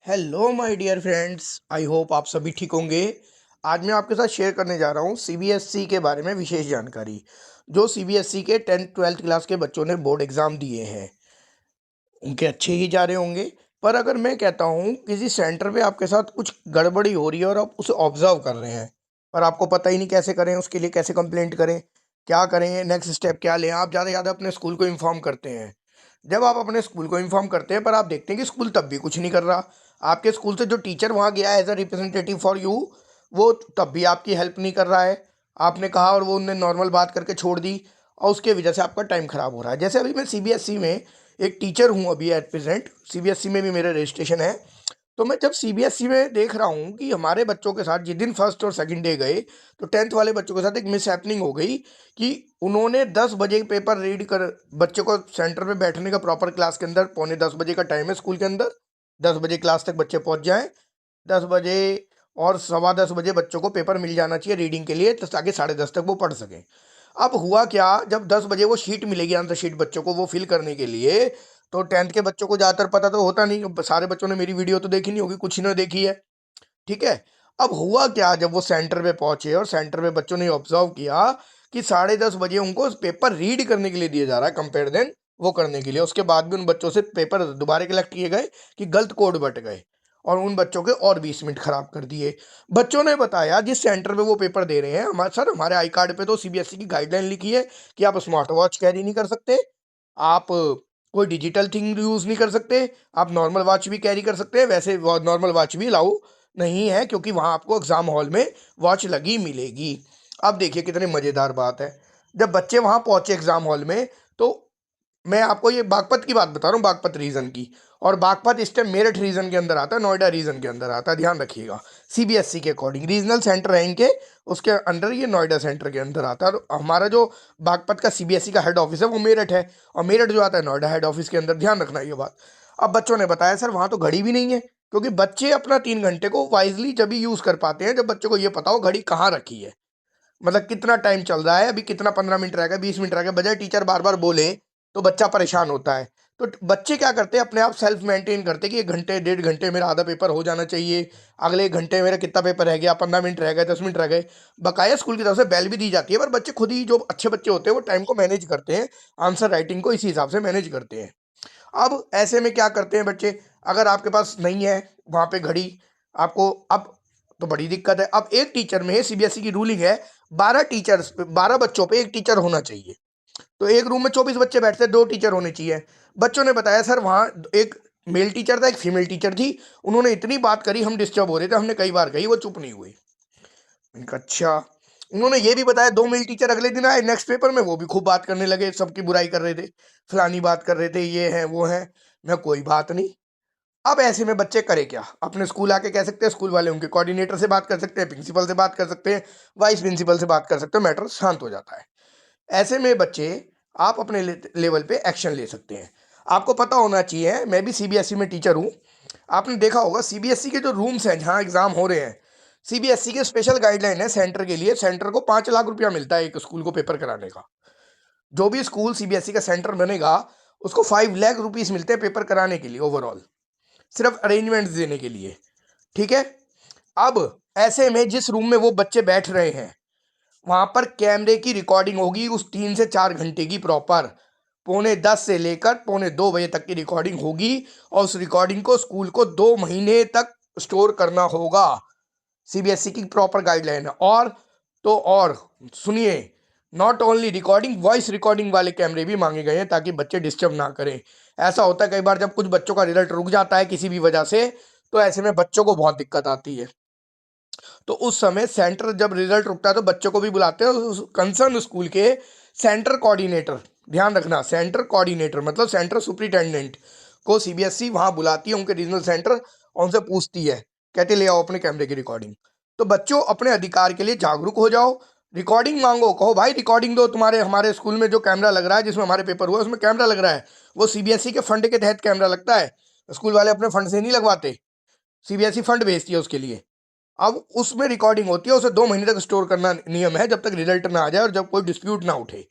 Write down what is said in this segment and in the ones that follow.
Hello my dear friends, I hope आप सभी ठीक होंगे। आज मैं आपके साथ शेयर करने जा रहा हूँ सीबीएसई के बारे में विशेष जानकारी। जो सीबीएसई के 10th 12th क्लास के बच्चों ने बोर्ड एग्ज़ाम दिए हैं उनके अच्छे ही जा रहे होंगे। पर अगर मैं कहता हूँ किसी सेंटर पे आपके साथ कुछ गड़बड़ी हो रही है और आप उसे ऑब्जर्व कर रहे हैं, पर आपको पता ही नहीं कैसे करें, उसके लिए कैसे कंप्लेंट करें, क्या करें, नेक्स्ट स्टेप क्या लें, आप ज़्यादा से ज़्यादा अपने स्कूल को इन्फॉर्म करते हैं। जब आप अपने स्कूल को इन्फॉर्म करते हैं पर आप देखते हैं कि स्कूल तब भी कुछ नहीं कर रहा, आपके स्कूल से जो टीचर वहाँ गया as a representative for you, वो तब भी आपकी हेल्प नहीं कर रहा है। आपने कहा और वो उनने नॉर्मल बात करके छोड़ दी, और उसके वजह से आपका टाइम ख़राब हो रहा है। जैसे अभी मैं सीबीएसई में एक टीचर हूँ, अभी एट प्रेजेंट सीबीएसई में भी मेरा रजिस्ट्रेशन है। तो मैं जब सीबीएसई में देख रहा हूँ कि हमारे बच्चों के साथ जिस दिन फर्स्ट और सेकंड डे गए, तो 10th वाले बच्चों के साथ एक मिस हैपनिंग हो गई कि उन्होंने 10 बजे पेपर रीड कर, बच्चे को सेंटर पे बैठने का प्रॉपर क्लास के अंदर 9:45 का टाइम है स्कूल के अंदर, 10 बजे क्लास तक बच्चे पहुंच जाएं, 10 बजे और 9:15 बजे बच्चों को पेपर मिल जाना चाहिए रीडिंग के लिए, तो ताकि 10:30 तक वो पढ़ सकें। अब हुआ क्या, जब 10 बजे वो शीट मिलेगी आंसर शीट बच्चों को वो फिल करने के लिए, तो 10th के बच्चों को ज़्यादातर पता तो होता नहीं, सारे बच्चों ने मेरी वीडियो तो देखी नहीं होगी, कुछ ही ने देखी है। ठीक है। अब हुआ क्या, जब वो सेंटर पे पहुंचे और सेंटर पे बच्चों ने ऑब्जर्व किया कि 10:30 बजे उनको पेपर रीड करने के लिए दिया जा रहा है, कंपेयर देन वो करने के लिए, उसके बाद भी उन बच्चों से पेपर दोबारा कलेक्ट किए गए कि गलत कोड बट गए, और उन बच्चों के और 20 मिनट खराब कर दिए। बच्चों ने बताया जिस सेंटर पे वो पेपर दे रहे हैं, हमारे सर हमारे आई कार्ड पे तो सीबीएसई की गाइडलाइन लिखी है कि आप स्मार्ट वॉच कैरी नहीं कर सकते, आप कोई डिजिटल थिंग यूज़ नहीं कर सकते, आप नॉर्मल वॉच भी कैरी कर सकते हैं, वैसे नॉर्मल वॉच भी अलाउ नहीं है क्योंकि वहाँ आपको एग्ज़ाम हॉल में वॉच लगी मिलेगी। अब देखिए कितनी मज़ेदार बात है, जब बच्चे वहाँ पहुँचे एग्ज़ाम हॉल में, तो मैं आपको ये बागपत की बात बता रहा हूँ, बागपत रीजन की। और बागपत इस टाइम मेरठ रीजन के अंदर आता है, नोएडा रीजन के अंदर आता है, ध्यान रखिएगा। सीबीएसई के अकॉर्डिंग रीजनल सेंटर है इनके, उसके अंडर ये नोएडा सेंटर के अंदर आता है। और हमारा जो बागपत का सीबीएसई का हेड ऑफिस है वो मेरठ है, और मेरठ जो आता है नोएडा हेड ऑफिस के अंदर, ध्यान रखना ये बात। अब बच्चों ने बताया सर वहाँ तो घड़ी भी नहीं है, क्योंकि बच्चे अपना 3 घंटे को वाइजली जब भी यूज़ कर पाते हैं जब बच्चों को ये पता हो घड़ी कहाँ रखी है, मतलब कितना टाइम चल रहा है, अभी कितना 15 मिनट रह गया, 20 मिनट रह गया, बजाय टीचर बार बार बोले तो बच्चा परेशान होता है। तो बच्चे क्या करते हैं, अपने आप सेल्फ मेंटेन करते हैं कि 1 घंटे 1.5 घंटे मेरा आधा पेपर हो जाना चाहिए, अगले 1 घंटे मेरा कितना पेपर रह गया, 15 मिनट रह गए, 10 मिनट रह गए। बकाया स्कूल की तरफ से बेल भी दी जाती है, पर बच्चे खुद ही, जो अच्छे बच्चे होते हैं वो टाइम को मैनेज करते हैं, आंसर राइटिंग को इसी हिसाब से मैनेज करते हैं। अब ऐसे में क्या करते हैं बच्चे, अगर आपके पास नहीं है वहाँ पे घड़ी, आपको अब तो बड़ी दिक्कत है। अब एक टीचर में सीबीएसई की रूलिंग है, 12 टीचर्स पे, 12 बच्चों पे एक टीचर होना चाहिए। तो एक रूम में 24 बच्चे बैठते हैं, 2 टीचर होने चाहिए। बच्चों ने बताया सर वहाँ एक मेल टीचर था, एक फीमेल टीचर थी, उन्होंने इतनी बात करी, हम डिस्टर्ब हो रहे थे, हमने कई बार कही, वो चुप नहीं हुई। मैंने कहा अच्छा। उन्होंने ये भी बताया 2 मेल टीचर अगले दिन आए नेक्स्ट पेपर में, वो भी खूब बात करने लगे, सबकी बुराई कर रहे थे, फलानी बात कर रहे थे, ये है वो है। मैं कोई बात नहीं। अब ऐसे में बच्चे करे क्या, अपने स्कूल आके कह सकते हैं, स्कूल वाले उनके कोऑर्डिनेटर से बात कर सकते हैं, प्रिंसिपल से बात कर सकते हैं, वाइस प्रिंसिपल से बात कर सकते हैं, मैटर शांत हो जाता है। ऐसे में बच्चे, आप अपने लेवल पे एक्शन ले सकते हैं। आपको पता होना चाहिए, मैं भी सीबीएसई में टीचर हूँ, आपने देखा होगा सीबीएसई के जो रूम्स हैं जहाँ एग्जाम हो रहे हैं, सीबीएसई के स्पेशल गाइडलाइन है सेंटर के लिए, सेंटर को 5 लाख रुपया मिलता है एक स्कूल को पेपर कराने का। जो भी स्कूल सीबीएसई का सेंटर बनेगा उसको 5 लाख रुपीज मिलते हैं पेपर कराने के लिए ओवरऑल, सिर्फ अरेंजमेंट्स देने के लिए। ठीक है। अब ऐसे में जिस रूम में वो बच्चे बैठ रहे हैं वहां पर कैमरे की रिकॉर्डिंग होगी उस 3 से 4 घंटे की प्रॉपर, 9:45 से लेकर 2:45 तक की रिकॉर्डिंग होगी, और उस रिकॉर्डिंग को स्कूल को 2 महीने तक स्टोर करना होगा। सीबीएसई की प्रॉपर गाइडलाइन है। और तो और सुनिए, not only recording, voice recording वाले कैमरे भी मांगे गए हैं ताकि बच्चे डिस्टर्ब ना करें। ऐसा होता है कई बार जब कुछ बच्चों का रिजल्ट रुक जाता है किसी भी वजह से, तो ऐसे में बच्चों को बहुत दिक्कत आती है। तो उस समय सेंटर जब रिजल्ट रुकता है तो बच्चों को भी बुलाते हैं, उस कंसर्न स्कूल के सेंटर कोऑर्डिनेटर, ध्यान रखना सेंटर कोऑर्डिनेटर मतलब सेंटर सुपरिटेंडेंट को सीबीएसई वहां बुलाती है, उनके रीजनल सेंटर, और उनसे पूछती है, कहते ले आओ अपने कैमरे की रिकॉर्डिंग। तो बच्चों अपने अधिकार के लिए जागरूक हो जाओ, रिकॉर्डिंग मांगो, कहो भाई रिकॉर्डिंग दो, तुम्हारे हमारे स्कूल में जो कैमरा लग रहा है जिसमें हमारे पेपर हुआ उसमें कैमरा लग रहा है, वो सीबीएसई के फंड के तहत कैमरा लगता है, स्कूल वाले अपने फंड से नहीं लगवाते, सीबीएसई फंड भेजती है उसके लिए। अब उसमें रिकॉर्डिंग होती है, उसे 2 महीने तक स्टोर करना नियम है, जब तक रिजल्ट ना आ जाए और जब कोई डिस्प्यूट ना उठे,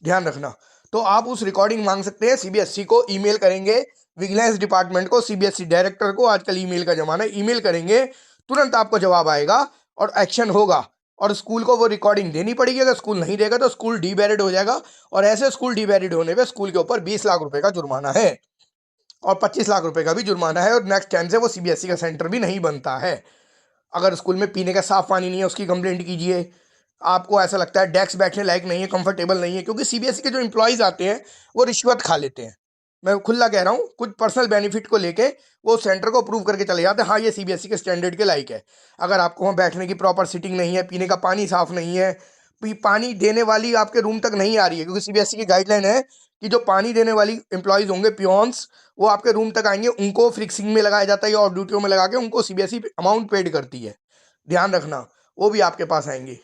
ध्यान रखना। तो आप उस रिकॉर्डिंग मांग सकते हैं, सीबीएसई को ईमेल करेंगे विजिलेंस डिपार्टमेंट को, सीबीएसई डायरेक्टर को। आजकल ईमेल का जमाना है, ईमेल करेंगे तुरंत आपको जवाब आएगा और एक्शन होगा। और स्कूल को वो रिकॉर्डिंग देनी पड़ेगी। अगर स्कूल नहीं देगा तो स्कूल डीबैरिड हो जाएगा, और ऐसे स्कूल डीबैरिड होने पे स्कूल के ऊपर 20 लाख रुपए का जुर्माना है और 25 लाख रुपए का भी जुर्माना है, और नेक्स्ट टाइम से वो सीबीएसई का सेंटर भी नहीं बनता है। अगर स्कूल में पीने का साफ पानी नहीं है उसकी कंप्लेंट कीजिए। आपको ऐसा लगता है डेस्क बैठने लायक नहीं है, कंफर्टेबल नहीं है, क्योंकि सीबीएसई के जो एम्प्लॉयज़ आते हैं वो रिश्वत खा लेते हैं। मैं खुला कह रहा हूँ, कुछ पर्सनल बेनिफिट को लेके वो सेंटर को अप्रूव करके चले जाते हैं, हाँ ये सीबीएसई के स्टैंडर्ड के लायक है। अगर आपको वहाँ बैठने की प्रॉपर सीटिंग नहीं है, पीने का पानी साफ नहीं है, पानी देने वाली आपके रूम तक नहीं आ रही है, क्योंकि सीबीएसई की गाइडलाइन है कि जो पानी देने वाली एम्प्लॉयज़ होंगे, पियोन्स, वो आपके रूम तक आएंगे, उनको फिक्सिंग में लगाया जाता है और ड्यूटियों में लगा के उनको सीबीएसई अमाउंट पेड करती है। ध्यान रखना, वो भी आपके पास आएंगे।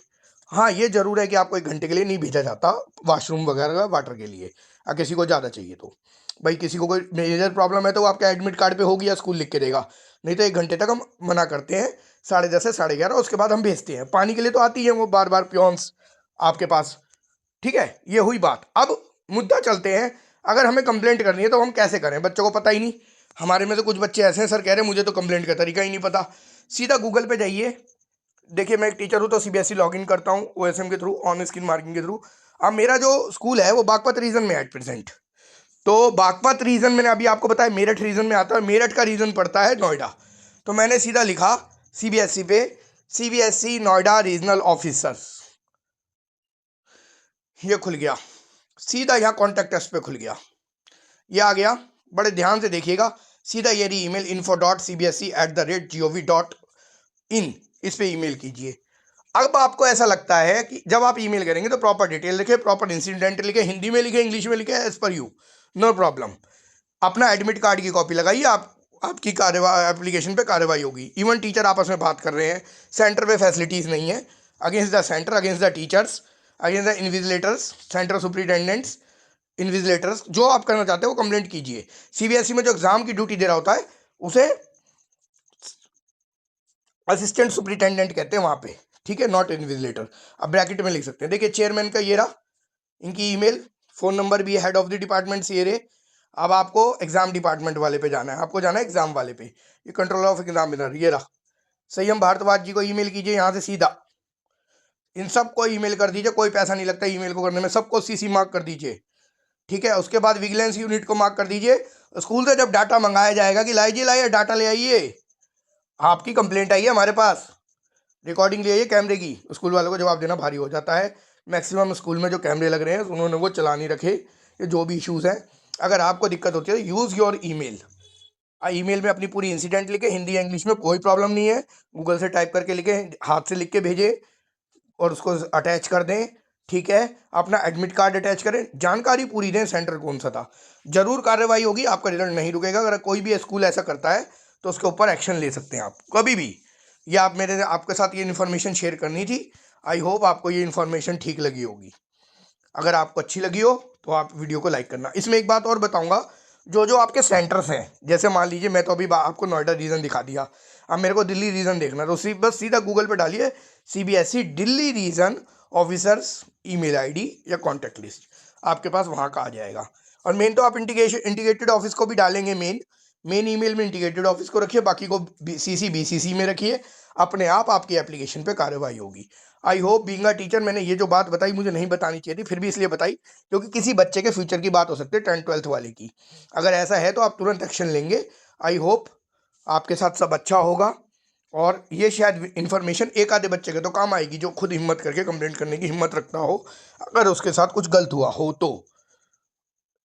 हाँ, ये ज़रूर है कि आपको 1 घंटे के लिए नहीं भेजा जाता वॉशरूम वगैरह वाटर के लिए, किसी को ज़्यादा चाहिए तो। भाई किसी को कोई मेजर प्रॉब्लम है तो वो आपके एडमिट कार्ड पे होगी या स्कूल लिख के देगा, नहीं तो 1 घंटे तक हम मना करते हैं, 10:30 से 11:30, उसके बाद हम भेजते हैं। पानी के लिए तो आती है वो बार बार पियोन्स आपके पास। ठीक है, ये हुई बात। अब मुद्दा चलते हैं, अगर हमें कंप्लेंट करनी है तो हम कैसे करें? बच्चों को पता ही नहीं। हमारे में से कुछ बच्चे ऐसे हैं, सर कह रहे हैं मुझे तो कंप्लेंट का तरीका ही नहीं पता। सीधा गूगल पे जाइए। देखिए मैं एक टीचर हूँ तो सीबीएसई लॉगिन करता हूँ ओएसएम के थ्रू, ऑन स्क्रीन मार्किंग के थ्रू। अब मेरा जो स्कूल है वो बागपत रीजन में है एट प्रेजेंट। तो बागपत रीजन मैंने अभी आपको बताया मेरठ रीजन में आता है, मेरठ का रीजन पड़ता है नोएडा। तो मैंने सीधा लिखा सीबीएसई पे, सीबीएसई नोएडा रीजनल ऑफिसर्स, ये खुल गया। सीधा यहाँ कॉन्टैक्ट अस पे खुल गया, ये आ गया। बड़े ध्यान से देखिएगा, सीधा ये रही ईमेल info.cbse@gov.in, इस पे ईमेल कीजिए। अब आपको ऐसा लगता है कि जब आप ईमेल करेंगे तो प्रॉपर डिटेल लिखे, प्रॉपर इंसिडेंट लिखे, हिंदी में लिखे, इंग्लिश में लिखे, as per you, no problem. अपना एडमिट कार्ड की कॉपी लगाइए, आपकी कार्यवाही, एप्लीकेशन पे कार्रवाई होगी। इवन टीचर आपस में बात कर रहे हैं, सेंटर पे फैसिलिटीज़ नहीं है, against the centre, against the teachers, against the invigilators, centre superintendents, invigilators, जो आप करना चाहते हो वो कंप्लेंट कीजिए। सीबीएसई में जो एग्जाम की ड्यूटी दे रहा होता है उसे असिस्टेंट सुपरिटेंडेंट कहते हैं वहाँ पे, ठीक है, नॉट इन्विजिलेटर। अब ब्रैकेट में लिख सकते हैं। देखिए चेयरमैन का ये रहा, इनकी ईमेल, फ़ोन नंबर भी है, हेड ऑफ द डिपार्टमेंट ये रहे। अब आपको एग्जाम डिपार्टमेंट वाले पे जाना है, आपको जाना है एग्जाम वाले पे, ये कंट्रोलर ऑफ एग्जामिनर ये रहा। संयम भारद्वाज जी को ईमेल कीजिए यहाँ से सीधा, इन सबको ईमेल कर दीजिए, कोई पैसा नहीं लगता ईमेल को करने में, सबको सीसी मार्क कर दीजिए। ठीक है, उसके बाद विजिलेंस यूनिट को मार्क कर दीजिए। स्कूल से जब डाटा मंगाया जाएगा कि लाइए लाइए डाटा ले आइए, आपकी कंप्लेंट आई है हमारे पास, रिकॉर्डिंग ले आइए कैमरे की, स्कूल वालों को जवाब देना भारी हो जाता है। मैक्सिमम स्कूल में जो कैमरे लग रहे हैं उन्होंने वो चला नहीं रखे। ये जो भी इश्यूज़ हैं, अगर आपको दिक्कत होती है यूज़ योर ईमेल। ईमेल में अपनी पूरी इंसिडेंट लिखे, हिंदी या इंग्लिश में कोई प्रॉब्लम नहीं है, गूगल से टाइप करके लिखे, हाथ से लिख के भेजें और उसको अटैच कर दें। ठीक है, अपना एडमिट कार्ड अटैच करें, जानकारी पूरी दें, सेंटर कौन सा था। जरूर कार्रवाई होगी, आपका रिजल्ट नहीं रुकेगा। अगर कोई भी स्कूल ऐसा करता है तो उसके ऊपर एक्शन ले सकते हैं आप कभी भी। ये आपके साथ ये इन्फॉर्मेशन शेयर करनी थी। आई होप आपको ये इन्फॉर्मेशन ठीक लगी होगी। अगर आपको अच्छी लगी हो तो आप वीडियो को लाइक करना। इसमें एक बात और बताऊंगा, जो जो आपके सेंटर्स हैं, जैसे मान लीजिए मैं तो अभी आपको नोएडा रीजन दिखा दिया, अब मेरे को दिल्ली रीजन देखना, तो बस सीधा गूगल पे डालिए CBSE Delhi region officers email ID या कॉन्टैक्ट लिस्ट, आपके पास वहाँ का आ जाएगा। और मेन तो आप इंटीग्रेटेड ऑफिस को भी डालेंगे, मेन ईमेल में इंटीग्रेटेड ऑफिस को रखिए, बाकी को सीसी बीसीसी में रखिए, अपने आप आपकी एप्लीकेशन पे कार्रवाई होगी। I hope, being a teacher, मैंने ये जो बात बताई मुझे नहीं बतानी चाहिए थी, फिर भी इसलिए बताई क्योंकि किसी बच्चे के फ्यूचर की बात हो सकती है, 10th-12th वाले की। अगर ऐसा है तो आप तुरंत एक्शन लेंगे। आई होप आपके साथ सब अच्छा होगा, और ये शायद इन्फॉर्मेशन एक आधे बच्चे के तो काम आएगी जो खुद हिम्मत करके कंप्लेंट करने की हिम्मत रखता हो, अगर उसके साथ कुछ गलत हुआ हो तो।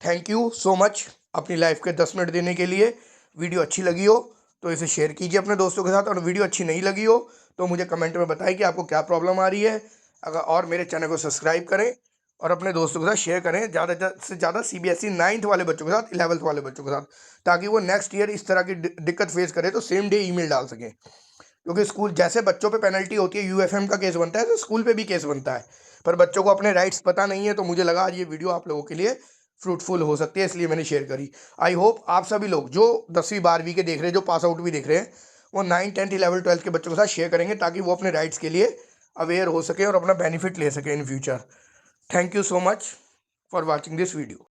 थैंक यू सो मच अपनी लाइफ के 10 मिनट देने के लिए। वीडियो अच्छी लगी हो तो इसे शेयर कीजिए अपने दोस्तों के साथ, और वीडियो अच्छी नहीं लगी हो तो मुझे कमेंट में बताएं कि आपको क्या प्रॉब्लम आ रही है। अगर और मेरे चैनल को सब्सक्राइब करें और अपने दोस्तों के साथ शेयर करें, ज़्यादा से ज़्यादा सीबीएसई 9th वाले बच्चों के साथ, 11th वाले बच्चों के साथ, ताकि वो नेक्स्ट ईयर इस तरह की दिक्कत फेस करे तो सेम डे ईमेल डाल सकें। क्योंकि स्कूल जैसे बच्चों पे पेनल्टी होती है, यूएफएम का केस बनता है, तो स्कूल पे भी केस बनता है, पर बच्चों को अपने राइट्स पता नहीं है। तो मुझे लगा आज ये वीडियो आप लोगों के लिए फ्रूटफुल हो सकती है, इसलिए मैंने शेयर करी। आई होप आप सभी लोग जो 10वीं 12वीं के देख रहे हैं, जो पास आउट भी देख रहे हैं, वो 9th 10th 11th 12th के बच्चों के साथ शेयर करेंगे, ताकि वो अपने राइट्स के लिए अवेयर हो सके और अपना बेनिफिट ले सके in future. Thank you so much for watching this video.